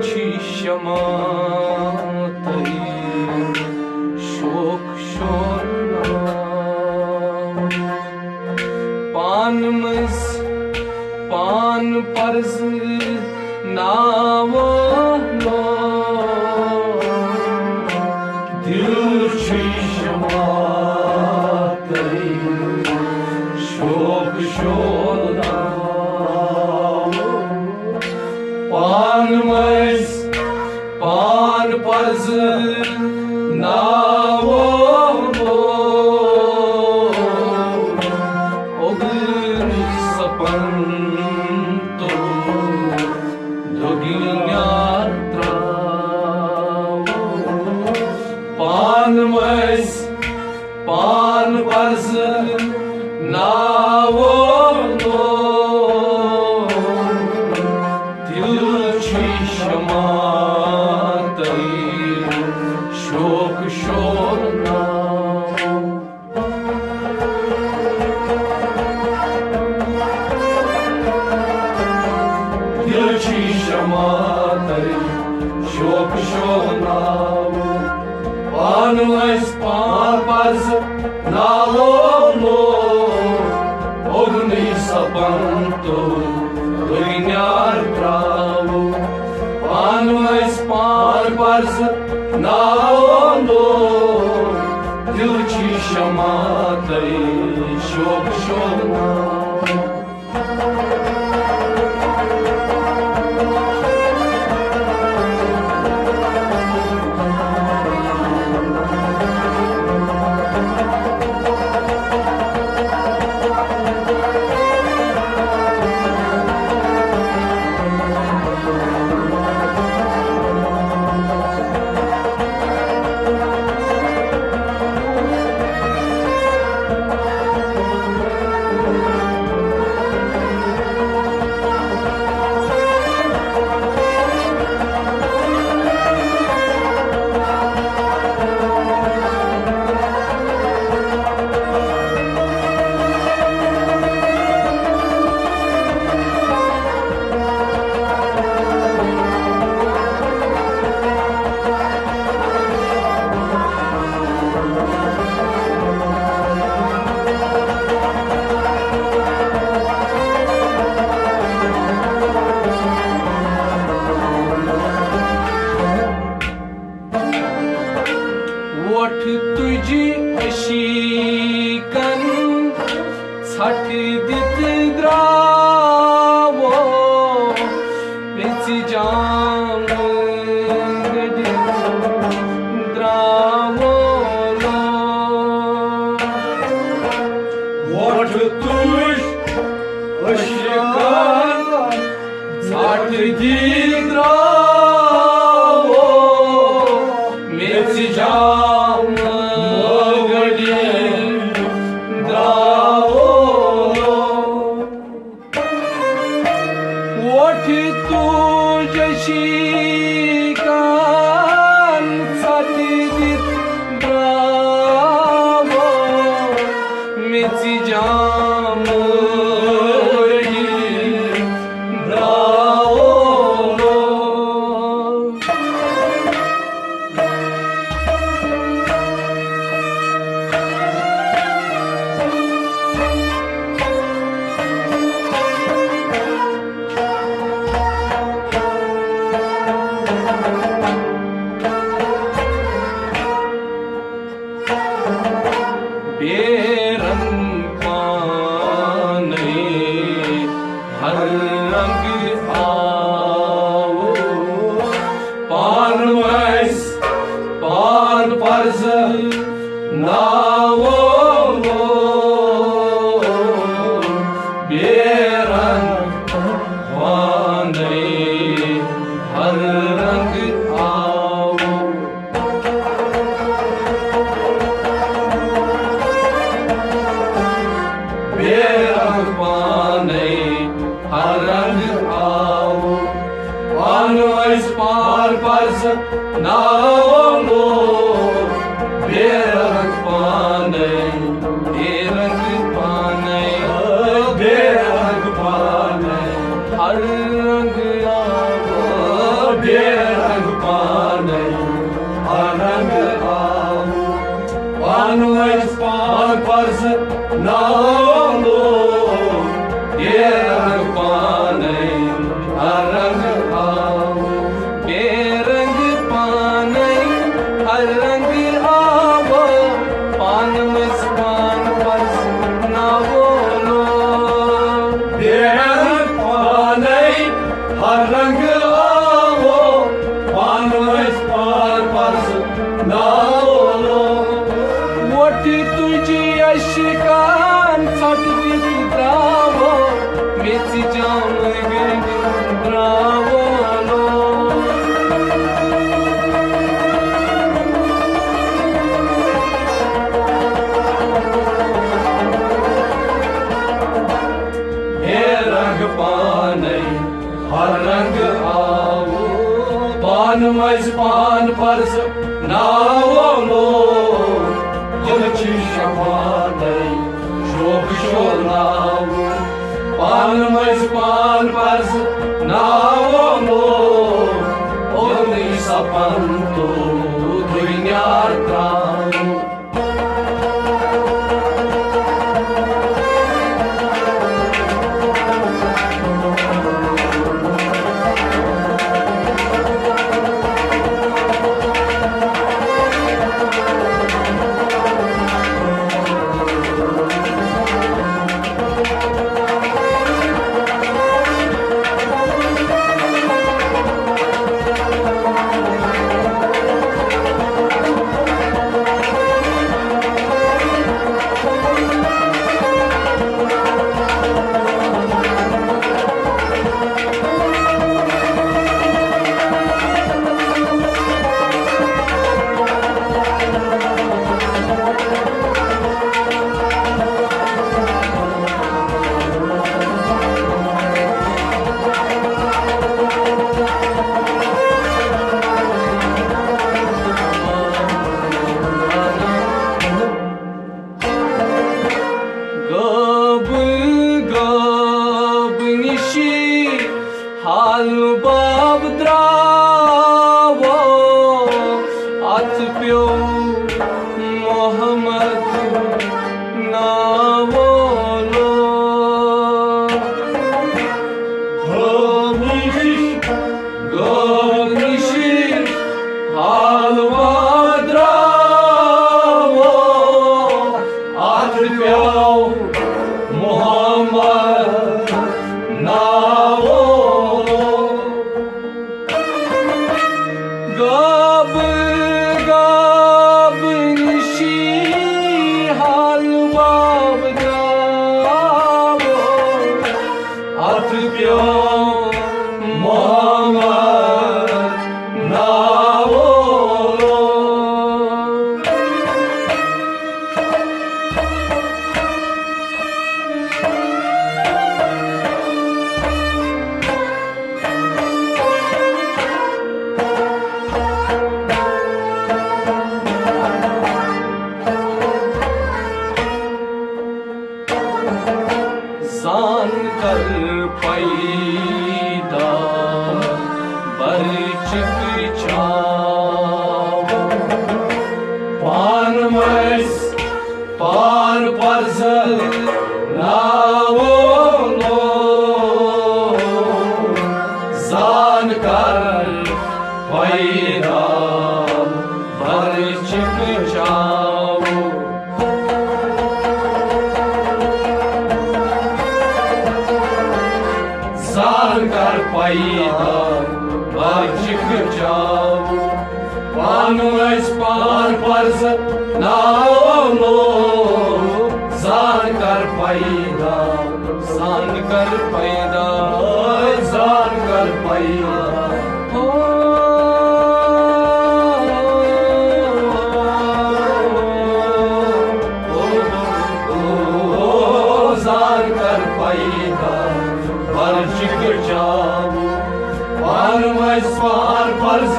क्षमा शोक शोरना पान पर्ज नावो दिल क्षमा शोक शोरना पान पर्ज नावो सपंतो दोगिन्यात्रा पान पर्ज नावो क्षमा शोक शोरना दिल क्षमा शोक शोरना पान पर्ज नावो अग्नि सपंतो दोगिन्यात्रा पान पर्ज नावो दिल क्षमा शोक शोरना तुझी अशी कन छठ दित द्रावो पिच जाम द्रावो वठ तुझ अशी कन छठ दित द्रावो पिच जाम पान पर्ज नावो बेरंग वाने हर रंग आओ बेरंग वाने हर रंग आओ पान पर्ज नावो बेरंग पाने हर रंग आओ रंग आवो पानवस पार परस नावलो मोठी तुझी अशिकान छाटली द्रावो मेची जाम द्रावलो हर रंग आवो पानवस पान परस नावलो जलची शफादै शोभ शोलावो पानवस पान परस नावलो ओनी सपंतो दुनियार त्रावो Halbab dravo at pyo Muhammad navolo Gonishi halbab dravo at pyo Muhammad navolo Gab gab nişi halbab dravo atpyo Muhammad navolo Zan kar payda barchik chaav Panmas par parzal navolo Zan kar payda barchik chaav Zan kar payda barchik chaav Panvas par parz navlo Zan kar payda Zan kar payda Zan kar payda Zan kar payda barchik chaav Panvas par parz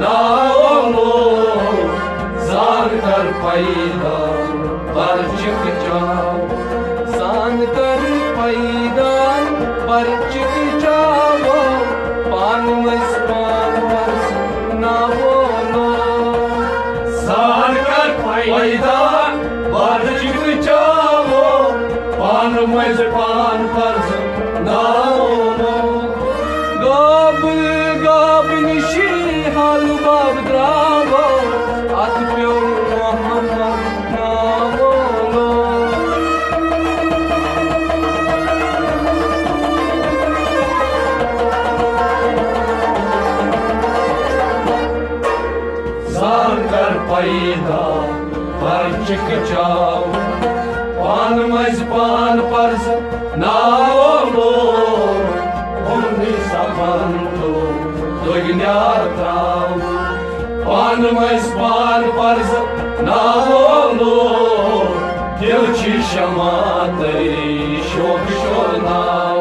navlo Zan kar payda barchik chaav Zan kar payda barchik chaav Panvas par parz navlo Zan kar payda barchik chaav Panvas par parz navlo Gab gab nişi halbab dravo atpyo Muhammad navolo barčikačiau. Panamais pan parza naolo, Omni sapantu dogniatrau. Panamais pan parza naolo, Dilči šamatai šokšionau.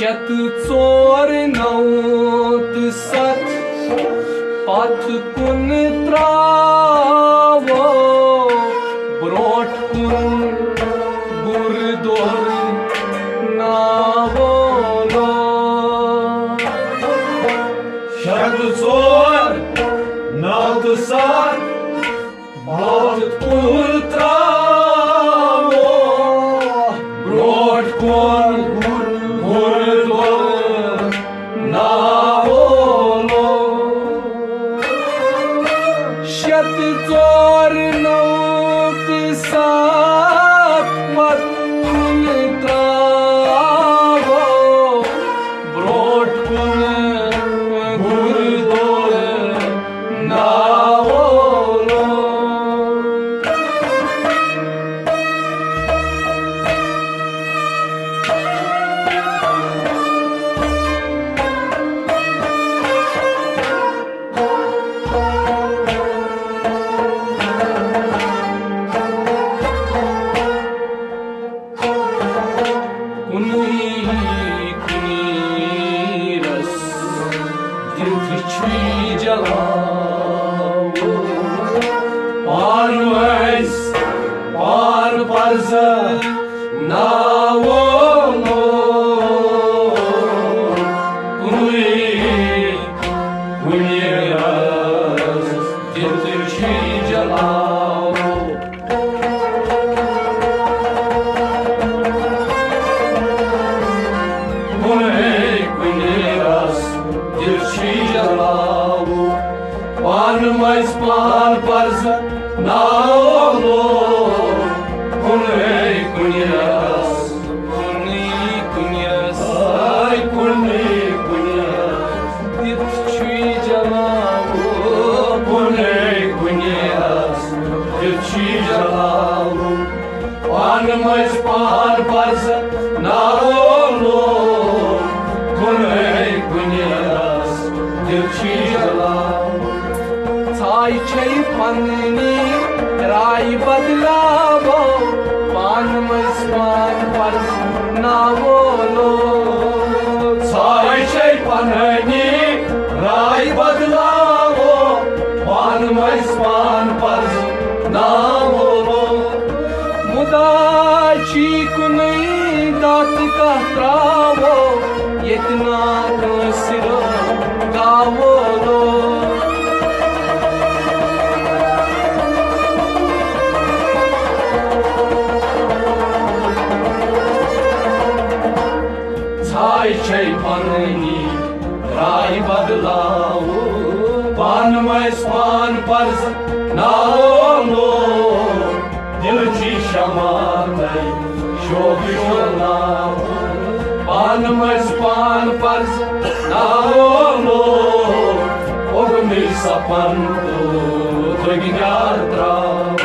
Šet cor naut sat pat kun travo brot kun burdor navolo. Šet cor naut sat pat kun travo brot kun Šet cor naut sat pat kun travo brot kun burdor navolo. Kuniras dilfiçvi jalau Panamais pan parza naolo, Kuniras dilfiçvi jalau Panamais pan parza naolo, Kuniras Ay Kuniras dilfiçvi jalau Kuniras Dilči jalau. Panamais pan parza naolo, Kuniras Dilči jalau. Çay çay panni rai badlavo panmais pan pars navolo. Çay çay panni rai badlavo Panamais pan parz navolo. Mudachi kunai dat kahtravo yetna siro gavolo. Çay çay panni rai badlavo Panamais pan parz naolo, Dilči šamatai šokšionau. Panamais pan parz naolo, Omni sapantu dogniatrau.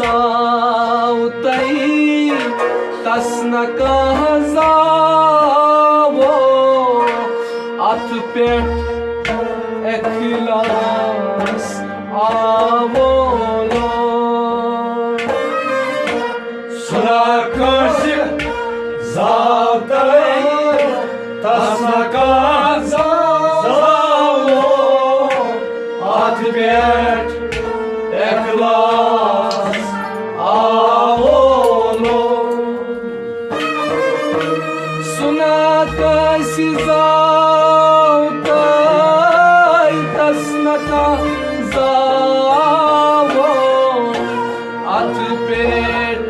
साउतई तस्न कहजावो अथ पेट इखलास आवो सुना कश जावतई तस्न कहजावो अथ पेट इखलास आवो सुना कसी जावतई तस्न कहजावो अथ पेट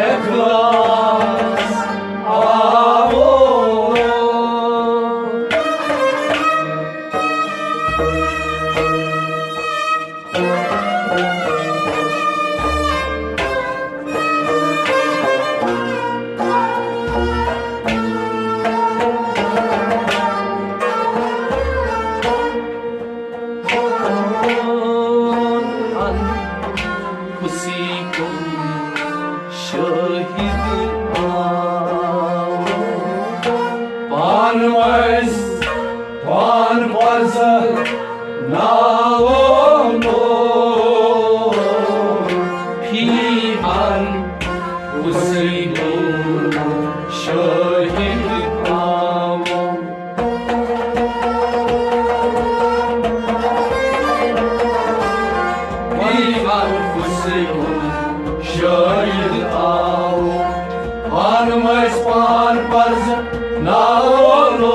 इखलास आवो Pan varsa nao no Pihan Hussein Shahid Awo Pihan Hussein shahid aao pan mais pan varsa nao no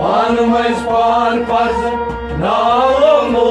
pan mais pan parza nao no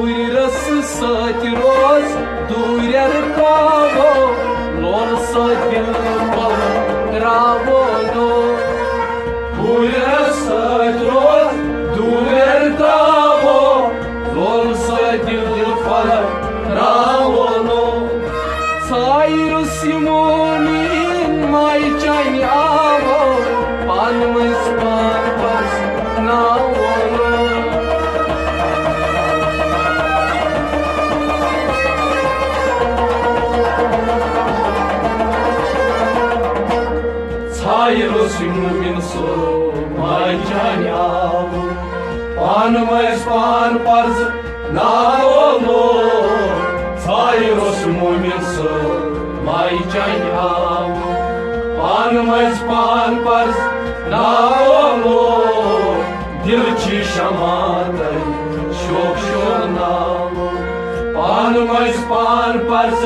Uyras sati roz durer kavo lor sati pal ravo do Uyras roz durer kavo lor sati pal ravo no Sayru simonin mai chani avo pan mas pan pas navo Sayru simumin so mai janyao pan mais pan parz nao no Sayru simumin so mai janyao pan mais pan parz nao no dil chi shamatai shok shonao pan mais pan parz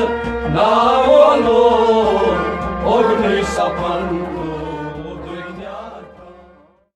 nao no Ognai sapan